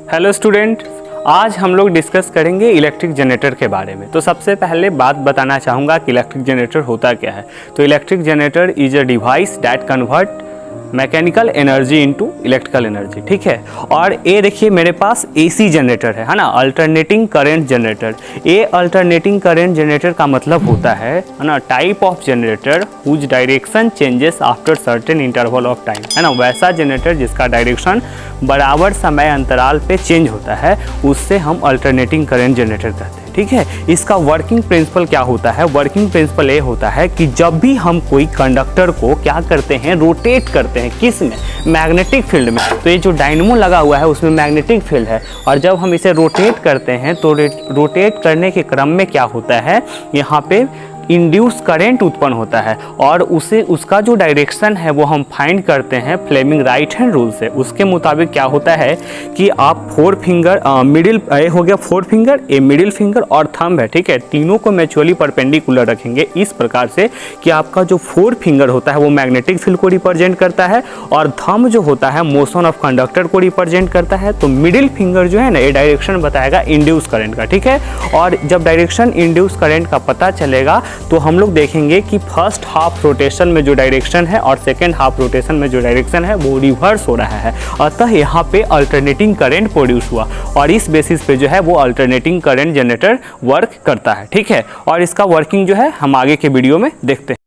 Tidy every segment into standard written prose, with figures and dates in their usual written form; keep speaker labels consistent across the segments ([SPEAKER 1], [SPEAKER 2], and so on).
[SPEAKER 1] Hello student, आज हम लोग डिस्कस करेंगे इलेक्ट्रिक जनरेटर के बारे में। तो सबसे पहले बात बताना चाहूँगा कि इलेक्ट्रिक जनरेटर होता क्या है। तो electric generator is a device that convert mechanical energy into electrical energy, ठीक है। और ये देखिए मेरे पास एसी जनरेटर है ना, अल्टरनेटिंग करंट जनरेटर। ये अल्टरनेटिंग करंट जनरेटर का मतलब होता है ना type of generator whose direction changes after certain interval of time, है ना। वैसा जनरेटर जिसका डायरेक्शन बराबर समय अंतराल पे चेंज होता है, उससे हम अल्टरनेटिंग करंट जनरेटर कहते हैं, ठीक है। इसका वर्किंग प्रिंसिपल क्या होता है? वर्किंग प्रिंसिपल ये होता है कि जब भी हम कोई कंडक्टर को क्या करते हैं, रोटेट करते हैं, किस में? मैग्नेटिक फील्ड में। तो ये जो डायनमो लगा हुआ है उसमें मैग्नेटिक फील्ड है, और जब हम इसे रोटेट करते हैं तो रोटेट करने के क्रम में क्या होता है, यहाँ पे इंड्यूस करंट उत्पन्न होता है, और उसका जो डायरेक्शन है वो हम फाइंड करते हैं फ्लेमिंग राइट हैंड रूल से। उसके मुताबिक क्या होता है कि आप फोर फिंगर मिडिल ए हो गया, four finger, a middle finger और थंब है, ठीक है। तीनों को म्यूचुअली परपेंडिकुलर रखेंगे इस प्रकार से कि आपका जो फोर फिंगर होता है वो मैग्नेटिक फील्ड को रिप्रेजेंट करता है, और थंब जो होता है मोशन ऑफ कंडक्टर को रिप्रेजेंट करता है। तो मिडिल फिंगर जो है ना, ये डायरेक्शन बताएगा इंड्यूस करंट का, ठीक है। और जब डायरेक्शन इंड्यूस करंट का पता चलेगा तो हम लोग देखेंगे कि फर्स्ट हाफ रोटेशन में जो डायरेक्शन है और सेकेंड हाफ रोटेशन में जो डायरेक्शन है वो रिवर्स हो रहा है। अतः यहाँ पे अल्टरनेटिंग करंट प्रोड्यूस हुआ, और इस बेसिस पे जो है वो अल्टरनेटिंग करंट जनरेटर वर्क करता है, ठीक है। और इसका वर्किंग जो है हम आगे के वीडियो में देखते हैं।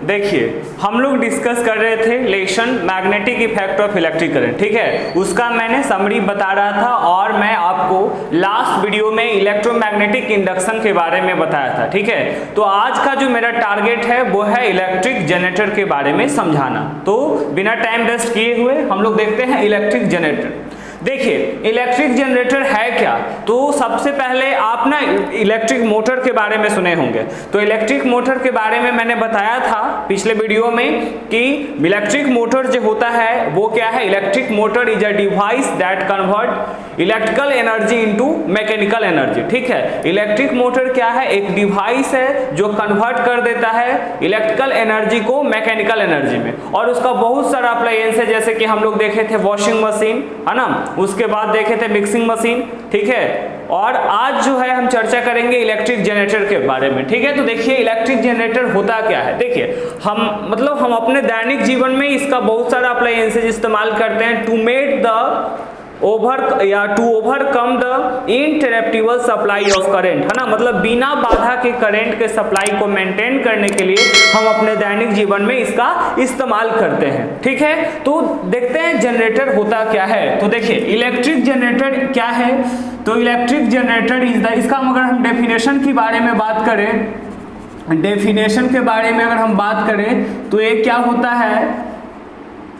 [SPEAKER 1] देखिए हम लोग डिस्कस कर रहे थे lesson magnetic effect of electric current, ठीक है। उसका मैंने समरी बता रहा था, और मैं आपको लास्ट वीडियो में इलेक्ट्रोमैग्नेटिक इंडक्शन के बारे में बताया था, ठीक है। तो आज का जो मेरा टारगेट है वो है इलेक्ट्रिक जनरेटर के बारे में समझाना। तो बिना टाइम वेस्ट किए हुए हम लोग देखते हैं इलेक्ट्रिक जनरेटर। देखिए इलेक्ट्रिक जनरेटर है क्या? तो सबसे पहले आप ना इलेक्ट्रिक मोटर के बारे में सुने होंगे। तो इलेक्ट्रिक मोटर के बारे में मैंने बताया था पिछले वीडियो में कि इलेक्ट्रिक मोटर जो होता है वो क्या है, electric motor is a device that convert electrical energy into mechanical energy, ठीक है। इलेक्ट्रिक मोटर क्या है? एक डिवाइस है जो कन्वर्ट कर देता है इलेक्ट्रिकल एनर्जी को मैकेनिकल एनर्जी में, और उसका बहुत सारा अप्लायंस है, जैसे कि हम लोग देखे थे वॉशिंग मशीन, है ना, उसके बाद देखे थे मिक्सिंग मशीन, ठीक है। और आज जो है हम चर्चा करेंगे इलेक्ट्रिक जनरेटर के बारे में, ठीक है। तो देखिए इलेक्ट्रिक जनरेटर होता क्या है। देखिए हम अपने दैनिक जीवन में इसका बहुत सारा अप्लायंसेज इस्तेमाल करते हैं to make the to overcome the interruptible supply of current, है ना। मतलब बिना बाधा के करंट के सप्लाई को मेंटेन करने के लिए हम अपने दैनिक जीवन में इसका इस्तेमाल करते हैं, ठीक है। तो देखते हैं जनरेटर होता क्या है। तो देखिए इलेक्ट्रिक जनरेटर क्या है। तो इलेक्ट्रिक जनरेटर इज द, इसका अगर हम डेफिनेशन के बारे में बात करें, डेफिनेशन के बारे में अगर हम बात करें तो ये क्या होता है,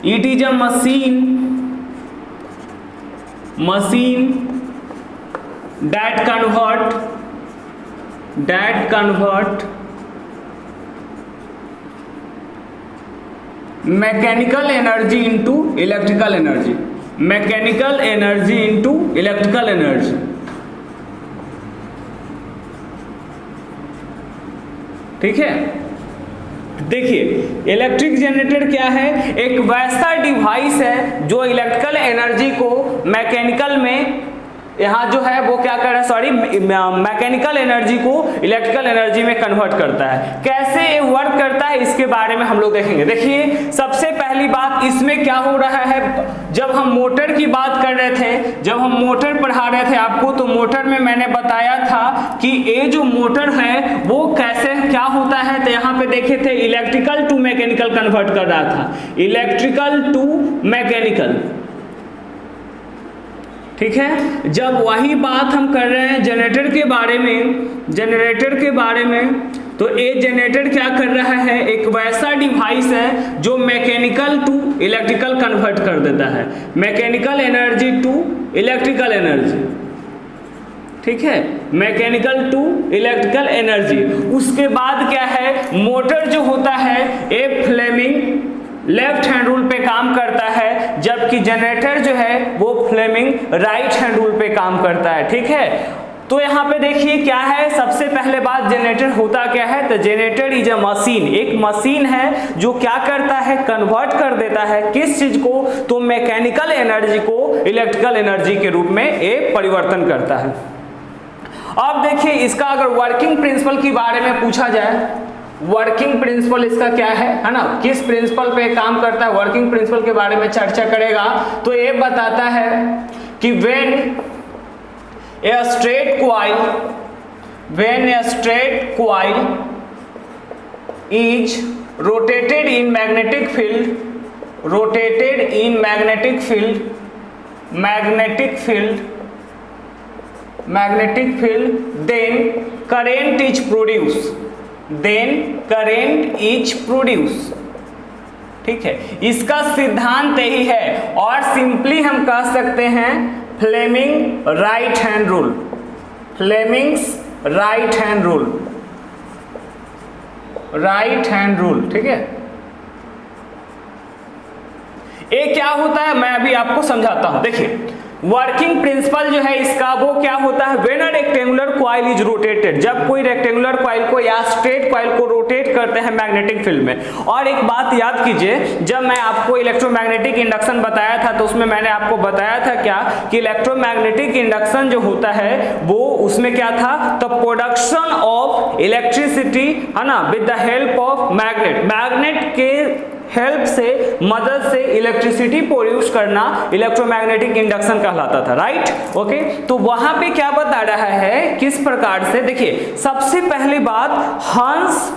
[SPEAKER 1] it is a machine that convert mechanical energy into electrical energy, mechanical energy into electrical energy, ठीक है। देखिए इलेक्ट्रिक जनरेटर क्या है, एक वैसा डिवाइस है जो इलेक्ट्रिकल एनर्जी को मैकेनिकल में, यहाँ जो है वो क्या कर रहा है, सॉरी, मैकेनिकल एनर्जी को इलेक्ट्रिकल एनर्जी में कन्वर्ट करता है। कैसे ये वर्क करता है इसके बारे में हम लोग देखेंगे। देखिए सबसे पहली बात इसमें क्या हो रहा है, जब हम मोटर की बात कर रहे थे, जब हम मोटर पढ़ा रहे थे आपको, तो मोटर में मैंने बताया था कि ये जो मोटर है वो कैसे क्या होता है। तो यहाँ पे देखे थे इलेक्ट्रिकल टू मैकेनिकल कन्वर्ट कर रहा था, इलेक्ट्रिकल टू मैकेनिकल, ठीक है। जब वही बात हम कर रहे हैं जनरेटर के बारे में, तो ये जनरेटर क्या कर रहा है, एक वैसा डिवाइस है जो मैकेनिकल टू इलेक्ट्रिकल कन्वर्ट कर देता है, mechanical energy to electrical energy, ठीक है, मैकेनिकल टू इलेक्ट्रिकल एनर्जी। उसके बाद क्या है, मोटर जो होता है ये फ्लेमिंग लेफ्ट हैंड रूल पे काम करता है, जबकि जनरेटर जो है वो फ्लेमिंग राइट हैंड रूल पे काम करता है, ठीक है। तो यहाँ पे देखिए क्या है, सबसे पहले बात जनरेटर होता क्या है, तो जनरेटर इज अ मशीन, एक मशीन है जो क्या करता है, कन्वर्ट कर देता है किस चीज को, तो मैकेनिकल एनर्जी को इलेक्ट्रिकल एनर्जी के रूप में ये परिवर्तन करता है। अब देखिए इसका अगर वर्किंग प्रिंसिपल के बारे में पूछा जाए, वर्किंग प्रिंसिपल इसका क्या है ना, किस प्रिंसिपल पे काम करता है, वर्किंग प्रिंसिपल के बारे में चर्चा करेगा तो ये बताता है कि when a straight coil is rotated in magnetic field then current is produced, ठीक है, इसका सिद्धांत यही है और सिंपली हम कह सकते हैं फ्लेमिंग राइट हैंड रूल, ठीक है। ये क्या होता है मैं अभी आपको समझाता हूं। देखिए वर्किंग प्रिंसिपल जो है इसका वो क्या होता है, when a rectangular coil is rotated, जब कोई रेक्टेंगुलर कॉइल को या स्ट्रेट कॉइल को रोटेट करते हैं मैग्नेटिक फील्ड में। और एक बात याद कीजिए, जब मैं आपको इलेक्ट्रोमैग्नेटिक इंडक्शन बताया था तो उसमें मैंने आपको बताया था क्या कि इलेक्ट्रोमैग्नेटिक इंडक्शन जो होता है वो उसमें क्या था, द प्रोडक्शन ऑफ इलेक्ट्रिसिटी है ना with the help of magnet के हेल्प से, मदद से इलेक्ट्रिसिटी प्रोड्यूस करना इलेक्ट्रोमैग्नेटिक इंडक्शन कहलाता था, राइट। ओके, तो वहां पे क्या बता रहा है, किस प्रकार से, देखिए सबसे पहली बात हांस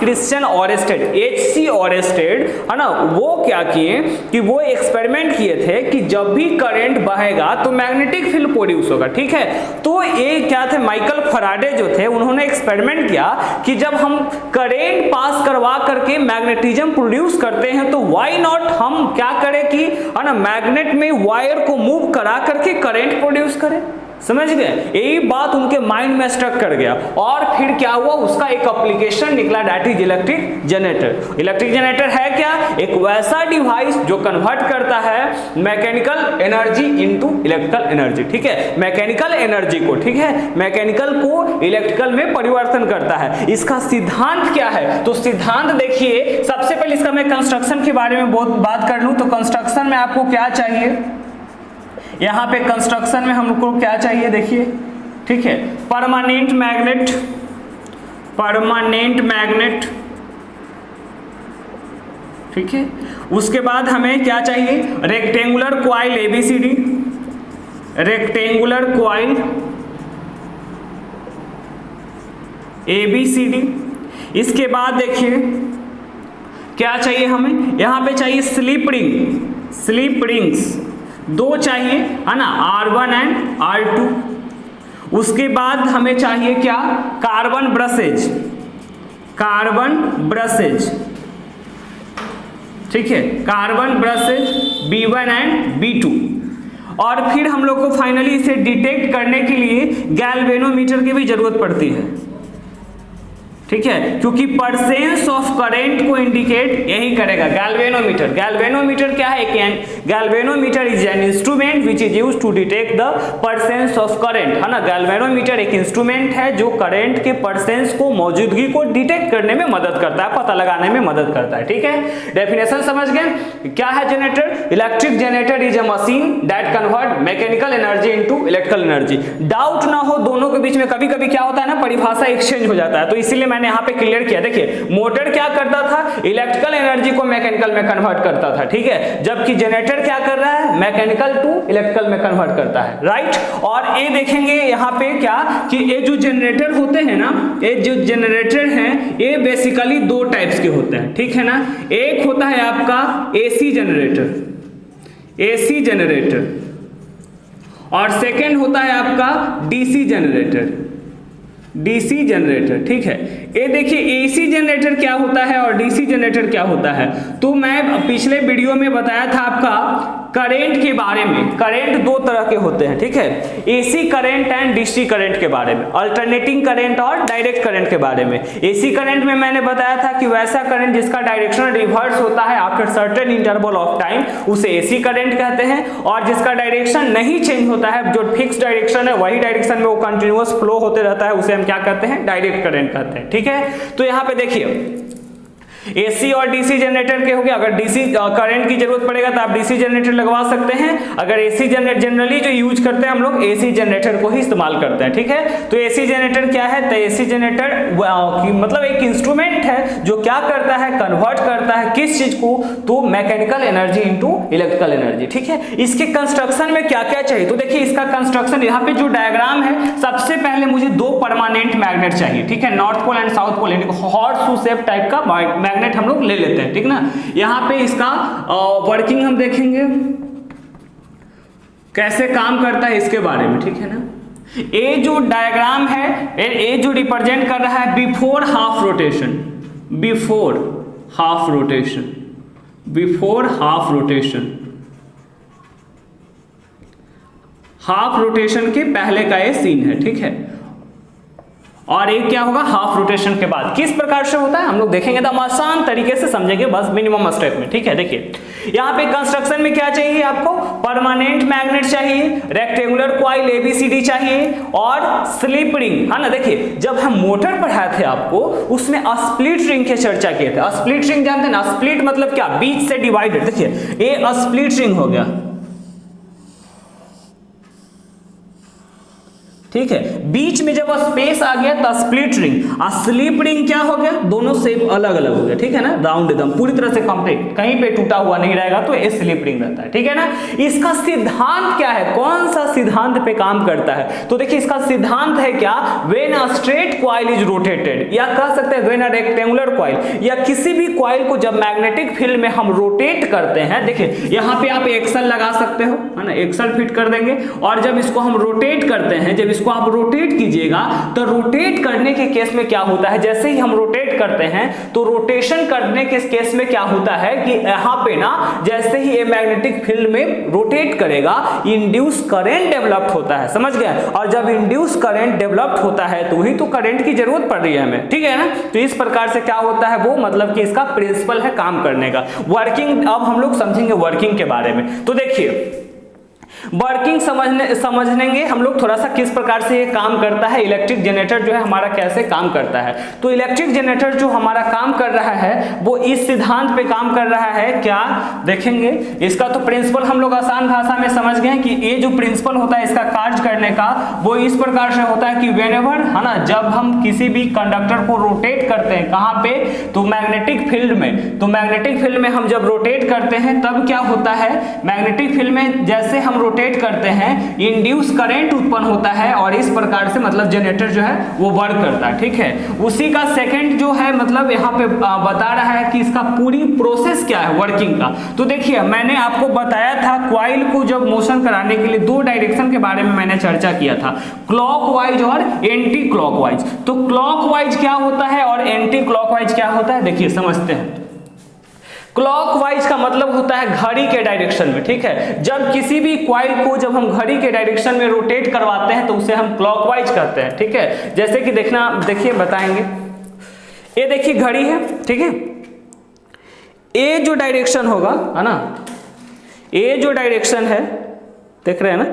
[SPEAKER 1] क्रिश्चियन ऑरेस्टेड HC ऑरेस्टेड है ना, वो क्या किए कि वो एक्सपेरिमेंट किए थे कि जब भी करंट बहेगा तो मैग्नेटिक फील्ड प्रोड्यूस होगा, ठीक है। तो ये क्या थे, माइकल फैराडे जो थे उन्होंने एक्सपेरिमेंट किया कि जब हम करंट पास करवा करके मैग्नेटिज्म प्रोड्यूस करते हैं तो व्हाई नॉट हम क्या करें कि है ना मैग्नेट में वायर को मूव करा करके करंट प्रोड्यूस करें, समझ गए। यही बात उनके माइंड में स्टक कर गया और फिर क्या हुआ, उसका एक एप्लीकेशन निकला, that is electric generator. Electric generator है क्या, एक वैसा डिवाइस जो कन्वर्ट करता है mechanical energy into electrical energy, ठीक है, मैकेनिकल एनर्जी को, ठीक है, मैकेनिकल को इलेक्ट्रिकल में परिवर्तन करता है। इसका सिद्धांत क्या है, तो सिद्धांत देखिए, सबसे पहले इसका मैं कंस्ट्रक्शन के बारे में बहुत बात कर लूं तो कंस्ट्रक्शन में आपको क्या चाहिए, यहां पे कंस्ट्रक्शन में हमको क्या चाहिए, देखिए, ठीक है, परमानेंट मैग्नेट, ठीक है। उसके बाद हमें क्या चाहिए, rectangular coil ABCD, rectangular coil ABCD। इसके बाद देखिए क्या चाहिए हमें, यहां पे चाहिए स्लिप रिंग्स दो चाहिए है ना, R1 एंड R2। उसके बाद हमें चाहिए क्या, कार्बन ब्रशेज, ठीक है, carbon brushes B1 and B2। और फिर हम लोग को फाइनली इसे डिटेक्ट करने के लिए गैल्वेनोमीटर की भी जरूरत पड़ती है, ठीक है, क्योंकि परसेंस ऑफ करंट को इंडिकेट यही करेगा गैल्वेनोमीटर। गैल्वेनोमीटर क्या है, galvanometer is an instrument which is used to detect the presence of current, है ना। गैल्वेनोमीटर एक इंस्ट्रूमेंट है जो करंट के परसेंस को, मौजूदगी को डिटेक्ट करने में मदद करता है, पता लगाने में मदद करता है, ठीक है। डेफिनेशन समझ गए क्या है generator, electric generator is a machine that convert mechanical energy into electrical energy. Doubt ना हो दोनों के बीच में कभी कभी क्या होता है ना, परिभाषा एक्सचेंज हो जाता है, तो इसीलिए मैंने यहां पे क्लियर किया। देखिए मोटर क्या करता था, इलेक्ट्रिकल एनर्जी को मैकेनिकल में कन्वर्ट करता था, ठीक है, जबकि जनरेटर क्या कर रहा है, मैकेनिकल टू इलेक्ट्रिकल में कन्वर्ट करता है, राइट। और ये देखेंगे यहां पे क्या कि ये जो जनरेटर होते हैं ना, ये जो जनरेटर हैं ये बेसिकली दो टाइप्स के होते हैं, ठीक है ना। एक होता है आपका AC जनरेटर और सेकेंड होता है आपका DC जनरेटर, ठीक है। ये देखिए AC जनरेटर क्या होता है और DC जनरेटर क्या होता है, तो मैं पिछले वीडियो में बताया था आपका करंट के बारे में। करंट दो तरह के होते हैं, ठीक है, AC current and DC current के बारे में, अल्टरनेटिंग करंट और डायरेक्ट करंट के बारे में। एसी करंट में मैंने बताया था कि वैसा करंट जिसका डायरेक्शन रिवर्स होता है after certain interval of time, उसे एसी करंट कहते हैं। और जिसका डायरेक्शन नहीं चेंज होता है, जो फिक्स डायरेक्शन है वही डायरेक्शन में वो कंटिन्यूअस फ्लो होते रहता है, उसे हम क्या कहते हैं, डायरेक्ट करंट कहते हैं, ठीक है। तो यहाँ पे देखिए एसी और डीसी जनरेटर के हो गए। अगर डीसी करंट की जरूरत पड़ेगा तो आप डीसी जनरेटर लगवा सकते हैं। अगर एसी जनरेटर जनरली जो यूज करते हैं हम लोग एसी जनरेटर को ही इस्तेमाल करते हैं, ठीक है। तो एसी जनरेटर क्या है, तो एसी जनरेटर मतलब एक इंस्ट्रूमेंट है जो क्या करता है, कन्वर्ट करता है किस चीज को, तो mechanical energy into electrical energy, ठीक है। इसके कंस्ट्रक्शन में क्या क्या चाहिए, तो देखिए इसका कंस्ट्रक्शन यहाँ पे जो डायग्राम है, सबसे पहले मुझे दो परमानेंट मैग्नेट चाहिए, ठीक है, north pole and south pole, horse shoe shape type का मैग्नेट हम लोग ले लेते हैं, ठीक ना। यहां पे इसका वर्किंग हम देखेंगे कैसे काम करता है इसके बारे में, ठीक है ना। ये जो डायग्राम है, ये जो रिप्रेजेंट कर रहा है before half rotation, before half rotation, before half rotation, half rotation के पहले का ये सीन है, ठीक है। और एक क्या होगा हाफ रोटेशन के बाद, किस प्रकार से होता है हम लोग देखेंगे, तो हम आसान तरीके से समझेंगे बस मिनिमम स्टेप में, ठीक है। देखिए यहाँ पे कंस्ट्रक्शन में क्या चाहिए आपको, परमानेंट मैग्नेट चाहिए, रेक्टेंगुलर कॉइल एबीसीडी चाहिए और स्लिप रिंग, है ना। देखिए जब हम मोटर पढ़ाए थे आपको उसमें स्प्लिट रिंग की चर्चा किए थे। स्प्लिट रिंग जानते हैं ना, स्प्लिट मतलब क्या, बीच से डिवाइडेड। देखिए ये स्प्लिट रिंग हो गया, ठीक है, बीच में जब स्पेस आ गया तो स्प्लिट रिंग। स्लिप रिंग क्या हो गया, दोनों शेप अलग अलग हो गया, ठीक है ना, राउंड एकदम पूरी तरह से कंप्लीट, कहीं पे टूटा हुआ नहीं रहेगा, तो ये स्लिप रिंग रहता है, ठीक है ना। इसका सिद्धांत क्या है, कौन सा सिद्धांत पे काम करता है, तो देखिए इसका सिद्धांत है क्या, when a straight coil is rotated, या कह सकते हैं व्हेन अ रेक्टेंगुलर कॉइल, या किसी भी कॉइल को जब मैग्नेटिक फील्ड में हम रोटेट करते हैं, देखिए यहाँ पे आप एक्सल लगा सकते हो, है ना, एक्सल फिट कर देंगे। और जब इसको हम रोटेट करते हैं, जब इसको आप रोटेट कीजिएगा तो रोटेट करने के केस में क्या होता है, जैसे ही हम रोटेट करते हैं तो रोटेशन करने के केस में क्या होता है कि यहाँ पे ना जैसे ही ये मैग्नेटिक फील्ड में रोटेट करेगा इंड्यूस करंट डेवलप होता है, समझ गए। और जब इंड्यूस करंट डेवलप होता है तो वही तो करंट की जरूरत पड़ रही है हमें, ठीक है ना। तो इस प्रकार से क्या होता है वो, मतलब कि इसका प्रिंसिपल है काम करने का। वर्किंग अब हम लोग समझेंगे वर्किंग के बारे में। तो देखिए वर्किंग समझनेंगे हम लोग थोड़ा सा किस प्रकार से ये काम करता है, इलेक्ट्रिक जनरेटर जो है हमारा कैसे काम करता है। तो इलेक्ट्रिक जनरेटर जो हमारा काम कर रहा है वो इस सिद्धांत पे काम कर रहा है, क्या देखेंगे इसका तो प्रिंसिपल हम लोग आसान भाषा में समझ गए कि ये जो प्रिंसिपल होता है इसका कार्य करने का वो इस प्रकार से होता है कि व्हेनेवर, है ना, जब हम किसी भी कंडक्टर को रोटेट करते हैं कहाँ पे, तो मैग्नेटिक फील्ड में, तो मैग्नेटिक फील्ड में हम जब रोटेट करते हैं तब क्या होता है, मैग्नेटिक फील्ड में जैसे हम रोटेट करते हैं इंड्यूस करंट उत्पन्न होता है और इस प्रकार से मतलब जनरेटर जो है वो वर्क करता है, ठीक है। उसी का सेकंड जो है मतलब यहाँ पे बता रहा है कि इसका पूरी प्रोसेस क्या है वर्किंग का। तो देखिए मैंने आपको बताया था कॉइल को जब मोशन कराने के लिए दो डायरेक्शन के बारे में मैंने चर्चा किया था, क्लॉकवाइज और एंटी क्लॉकवाइज। तो क्लॉकवाइज क्या होता है और एंटी क्लॉकवाइज क्या होता है, देखिए समझते हैं। क्लॉकवाइज का मतलब होता है घड़ी के डायरेक्शन में, ठीक है। जब किसी भी कॉइल को जब हम घड़ी के डायरेक्शन में रोटेट करवाते हैं तो उसे हम क्लॉकवाइज कहते हैं, ठीक है। जैसे कि देखना, देखिए बताएंगे, ये देखिए घड़ी है, ठीक है, ये जो डायरेक्शन होगा, है ना, ये जो डायरेक्शन है देख रहे हैं ना,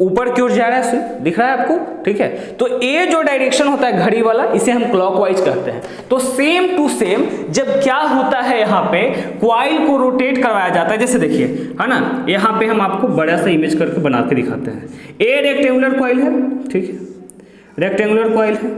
[SPEAKER 1] ऊपर की ओर जा रहा है, दिख रहा है आपको, ठीक है। तो ये जो डायरेक्शन होता है घड़ी वाला इसे हम क्लॉकवाइज कहते हैं। तो सेम टू सेम जब क्या होता है यहाँ पे कॉइल को रोटेट करवाया जाता है, जैसे देखिए, है ना, यहाँ पे हम आपको बड़ा सा इमेज करके बना के दिखाते हैं। ये रेक्टेंगुलर कॉइल है, ठीक है, रेक्टेंगुलर कॉइल है।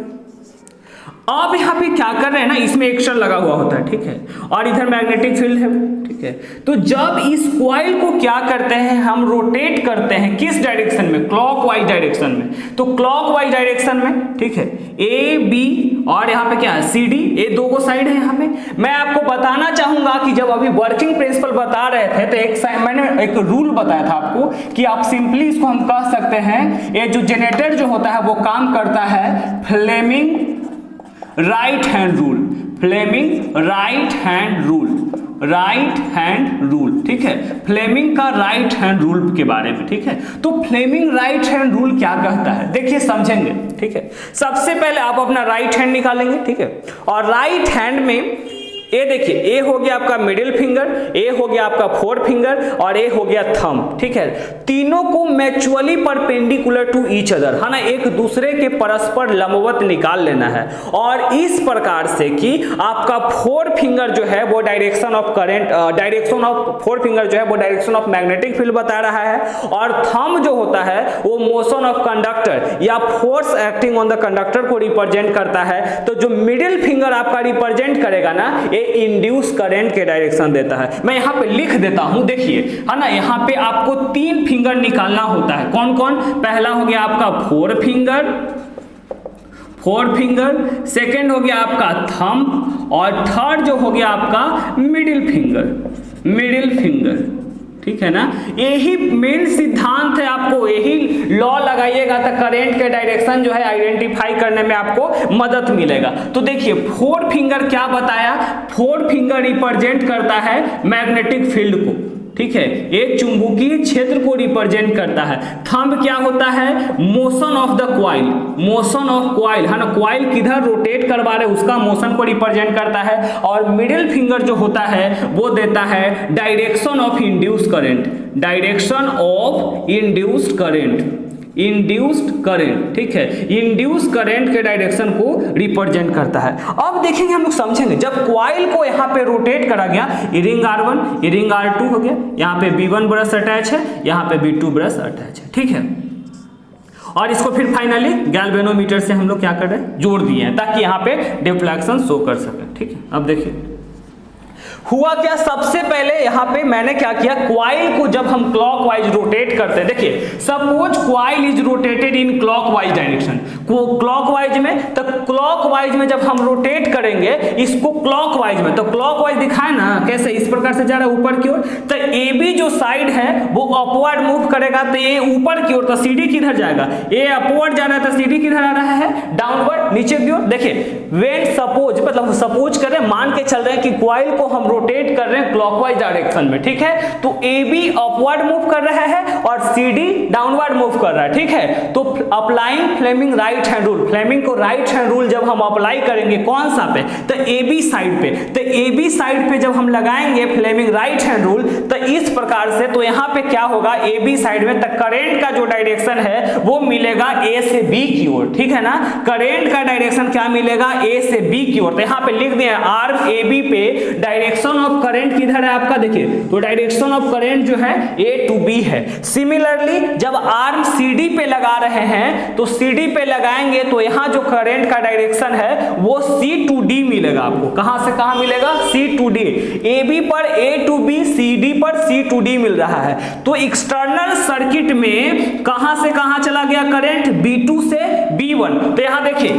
[SPEAKER 1] अब यहाँ पे क्या कर रहे हैं ना, इसमें एक्शन लगा हुआ होता है, ठीक है, और इधर मैग्नेटिक फील्ड है, ठीक है। तो जब इस कॉइल को क्या करते हैं हम रोटेट करते हैं किस डायरेक्शन में, क्लॉकवाइज डायरेक्शन में। तो क्लॉकवाइज डायरेक्शन में, ठीक है, ए बी और यहाँ पे क्या है सी डी, ये दो को साइड है। यहाँ पे मैं आपको बताना चाहूंगा कि जब अभी वर्किंग प्रिंसिपल बता रहे थे तो मैंने एक रूल बताया था आपको कि आप सिंपली इसको हम कह सकते हैं, ये जो जनरेटर जो होता है वो काम करता है Fleming right hand rule, Fleming right hand rule, right hand rule, ठीक है, फ्लेमिंग का राइट हैंड रूल के बारे में, ठीक है। तो फ्लेमिंग राइट हैंड रूल क्या कहता है, देखिए समझेंगे, ठीक है। सबसे पहले आप अपना राइट हैंड निकालेंगे, ठीक है, और राइट हैंड में ए देखिए, ए हो गया आपका मिडिल फिंगर, ए हो गया आपका फोर फिंगर और ए हो गया थंब, ठीक है। तीनों को mutually perpendicular to each other, है ना, एक दूसरे के परस्पर लंबवत निकाल लेना है। और इस प्रकार से कि आपका फोर फिंगर जो है वो direction of current, direction of four finger जो है वो डायरेक्शन ऑफ मैग्नेटिक फील्ड बता रहा है, और थंब जो होता है वो मोशन ऑफ कंडक्टर या force acting on the conductor को रिप्रेजेंट करता है। तो जो मिडिल फिंगर आपका रिप्रेजेंट करेगा ना, इंड्यूस करंट के डायरेक्शन देता है। मैं यहाँ पे लिख देता हूं, देखिए, है ना, यहाँ पे आपको 3 फिंगर निकालना होता है। कौन कौन? पहला हो गया आपका फोर फिंगर, सेकंड हो गया आपका थंब, और थर्ड जो हो गया आपका मिडिल फिंगर, ठीक है ना। यही मेन सिद्धांत है, आपको यही लॉ लगाइएगा तो करंट के डायरेक्शन जो है आइडेंटिफाई करने में आपको मदद मिलेगा। तो देखिए, फोर फिंगर क्या बताया, फोर फिंगर रिप्रेजेंट करता है मैग्नेटिक फील्ड को, ठीक है, एक चुंबकीय क्षेत्र को रिप्रेजेंट करता है। थंब क्या होता है, मोशन ऑफ द क्वाइल, है ना, क्वाइल किधर रोटेट करवा रहे उसका मोशन को रिप्रेजेंट करता है। और मिडिल फिंगर जो होता है वो देता है डायरेक्शन ऑफ इंड्यूस्ड करंट, ठीक है, इंड्यूस्ड करंट के डायरेक्शन को रिप्रेजेंट करता है। अब देखेंगे, हम लोग समझेंगे, जब क्वाइल को यहाँ पे रोटेट करा गया, ये रिंग R1, ये रिंग R2 हो गया, यहाँ पे B1 ब्रश अटैच है, यहाँ पे B2 ब्रश अटैच है, ठीक है। और इसको फिर फाइनली गैल्वेनोमीटर से हम लोग क्या कर रहे हैं, जोड़ दिए हैं, ताकि यहाँ पे डिफ्लेक्शन शो कर सके, ठीक है। अब देखिए हुआ क्या, सबसे पहले यहाँ पे मैंने क्या किया, क्वाइल को जब हम क्लॉकवाइज रोटेट करते हैं, देखिए suppose coil is rotated in clockwise direction, clockwise में, तो क्लॉकवाइज में जब हम रोटेट करेंगे इसको क्लॉकवाइज में, तो क्लॉकवाइज दिखाए ना कैसे, इस प्रकार से जा रहा है ऊपर की ओर, तो ए बी जो साइड है वो अपवर्ड मूव करेगा, तो ये ऊपर की ओर, तो सीडी किधर जाएगा, ये अपवर्ड जा रहा है, तो सीडी किधर आ रहा है, डाउनवर्ड, नीचे की ओर। देखिए व्हेन सपोज, मतलब सपोज करें, मान के चल रहे हैं कि क्वाइल को हम रोटेट कर रहे हैं क्लॉकवाइज डायरेक्शन में, ठीक है, तो ए बी अपवर्ड मूव कर रहा है और सी डी डाउनवर्ड मूव कर रहा है, ठीक है। तो applying Fleming right hand rule, Fleming को राइट हैंड रूल जब हम अप्लाई करेंगे कौन सा पे, तो ए बी साइड पे, तो ए बी साइड पे जब हम लगाएंगे फ्लेमिंग राइट हैंड रूल, तो इस प्रकार से, तो यहाँ पे क्या होगा, ए बी साइड में, तो करंट का जो डायरेक्शन है वो मिलेगा ए से बी की ओर, ठीक है ना, करंट का डायरेक्शन क्या मिलेगा, ए से बी की ओर। तो यहाँ पे लिख दिया आर्म ए बी पे डायरेक्शन ऑफ करंट किधर है आपका, देखिए, तो डायरेक्शन ऑफ करंट जो है ए टू बी है। सिमिलरली जब आर्म सीडी पे लगा रहे हैं, तो सीडी पे लगाएंगे तो यहाँ जो करंट का डायरेक्शन है वो सी टू डी मिलेगा आपको, कहां से कहां मिलेगा, सी टू डी, ए बी पर ए टू बी, सी डी पर सी टू डी मिल रहा है। तो एक्सटर्नल सर्किट में कहां से कहां चला गया करंट, B2 से B1, तो यहाँ देखिए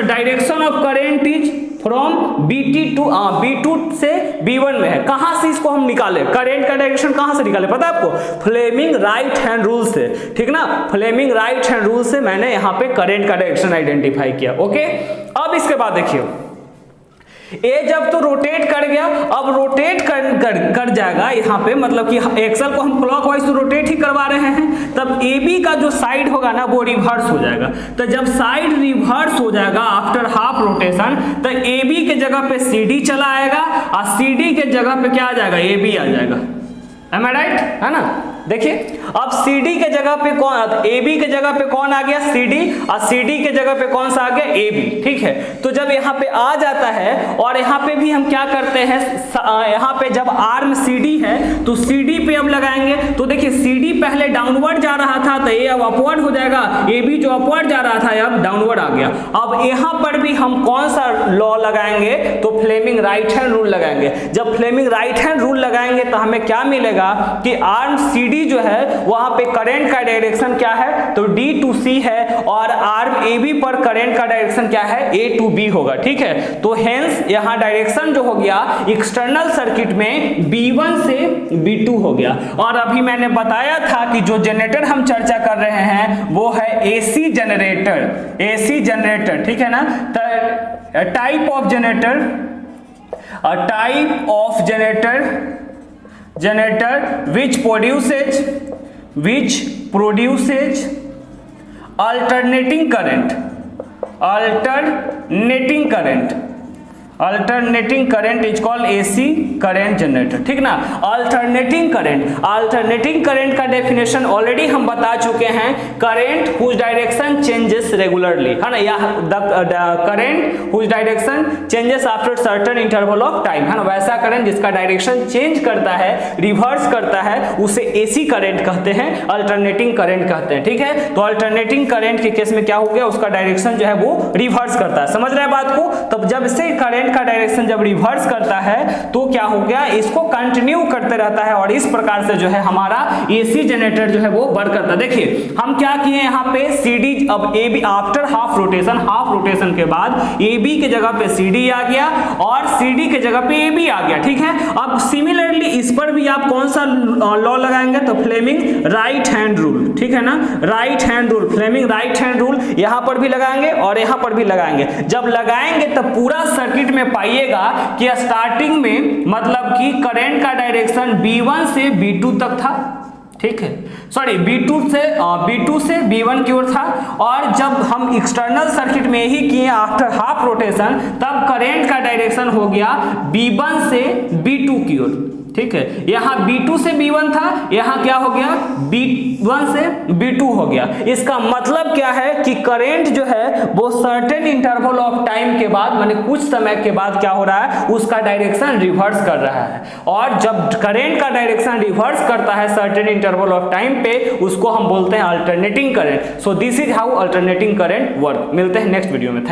[SPEAKER 1] direction of current is from B2 से B1 में है। कहां से इसको हम निकाले, करंट का डायरेक्शन कहां से निकाले पता है आपको, फ्लेमिंग राइट हैंड रूल से, ठीक ना, फ्लेमिंग राइट हैंड रूल से मैंने यहां पे करंट का डायरेक्शन आइडेंटिफाई किया, ओके। अब इसके बाद देखिए, ए जब तो रोटेट कर गया, अब रोटेट कर जाएगा यहाँ पे, मतलब कि एक्सल को हम क्लॉकवाइज तो रोटेट ही करवा रहे हैं, तब ए बी का जो साइड होगा ना वो रिवर्स हो जाएगा। तो जब साइड रिवर्स हो जाएगा आफ्टर हाफ रोटेशन, तो ए बी के जगह पे सी डी चला आएगा और सी डी के जगह पे क्या आ जाएगा, ए बी आ जाएगा। Am I right? है ना, देखिए अब CD के जगह पे कौन, AB के जगह पे कौन आ गया, CD, और CD के जगह पे कौन सा आ गया, AB, ठीक है। तो जब यहाँ पे आ जाता है, और यहाँ पे भी हम क्या करते हैं, यहाँ पे जब आर्म CD है तो CD पे अब लगाएंगे, तो देखिए CD पहले डाउनवर्ड जा रहा था, तो ये अब अपवर्ड हो जाएगा, AB जो अपवर्ड जा रहा था अब डाउनवर्ड आ गया। अब यहाँ पर भी हम कौन सा लॉ लगाएंगे, तो फ्लेमिंग राइट हैंड रूल लगाएंगे। जब फ्लेमिंग राइट हैंड रूल लगाएंगे तो हमें क्या मिलेगा कि आर्म CD जो है वहां पे करंट का डायरेक्शन क्या है, तो D टू C है, और आर्म AB पर करंट का डायरेक्शन क्या है, A टू B होगा, ठीक है। तो हेंस यहां डायरेक्शन जो हो गया एक्सटर्नल सर्किट में B1 से B2 हो गया। और अभी मैंने बताया था कि जो जनरेटर हम चर्चा कर रहे हैं वो है AC जनरेटर, ठीक है ना, type of generator a type of generator which produces alternating current is called AC current generator, ठीक ना। अल्टरनेटिंग करंट का डेफिनेशन ऑलरेडी हम बता चुके हैं, current whose direction changes regularly, है ना, या the current whose direction changes after certain interval of time, है ना। वैसा करंट जिसका डायरेक्शन चेंज करता है, रिवर्स करता है, उसे एसी करंट कहते हैं, अल्टरनेटिंग करंट कहते हैं, ठीक है। तो अल्टरनेटिंग करंट के केस में क्या हो गया, उसका डायरेक्शन जो है वो रिवर्स करता है, समझ रहे हैं बात को। तब जब से करंट का डायरेक्शन जब रिवर्स करता है तो क्या हो गया, इसको कंटिन्यू करते रहता है और इस प्रकार से जो है हमारा एसी जनरेटर जो है वो वर्क करता है। देखिए हम क्या किए यहाँ पे, सीडी, अब A B after half rotation के बाद ए बी के जगह पे सीडी आ गया और सीडी के जगह पे ए बी आ गया, ठीक है। अब सिमिलरली इस पर भी आप कौन सा लॉ लगाएंगे, तो फ्लेमिंग राइट हैंड रूल, ठीक है ना, right hand rule, Fleming right hand rule यहां पर भी लगाएंगे और यहां पर भी लगाएंगे। जब लगाएंगे तब पूरा सर्किट में पाइएगा कि स्टार्टिंग में मतलब कि करंट का डायरेक्शन B1 से B2 तक था, ठीक है, सॉरी B2 से B1 की ओर था, और जब हम एक्सटर्नल सर्किट में ही किए आफ्टर हाफ रोटेशन तब करंट का डायरेक्शन हो गया B1 से B2 की ओर, ठीक है। यहाँ B2 से B1 था, यहाँ क्या हो गया, B1 से B2 हो गया। इसका मतलब क्या है कि करंट जो है वो सर्टेन इंटरवल ऑफ टाइम के बाद, माने कुछ समय के बाद क्या हो रहा है, उसका डायरेक्शन रिवर्स कर रहा है, और जब करंट का डायरेक्शन रिवर्स करता है सर्टेन इंटरवल ऑफ टाइम पे, उसको हम बोलते हैं alternating current. So this is how alternating current work. मिलते हैं नेक्स्ट वीडियो में, थैंक यू।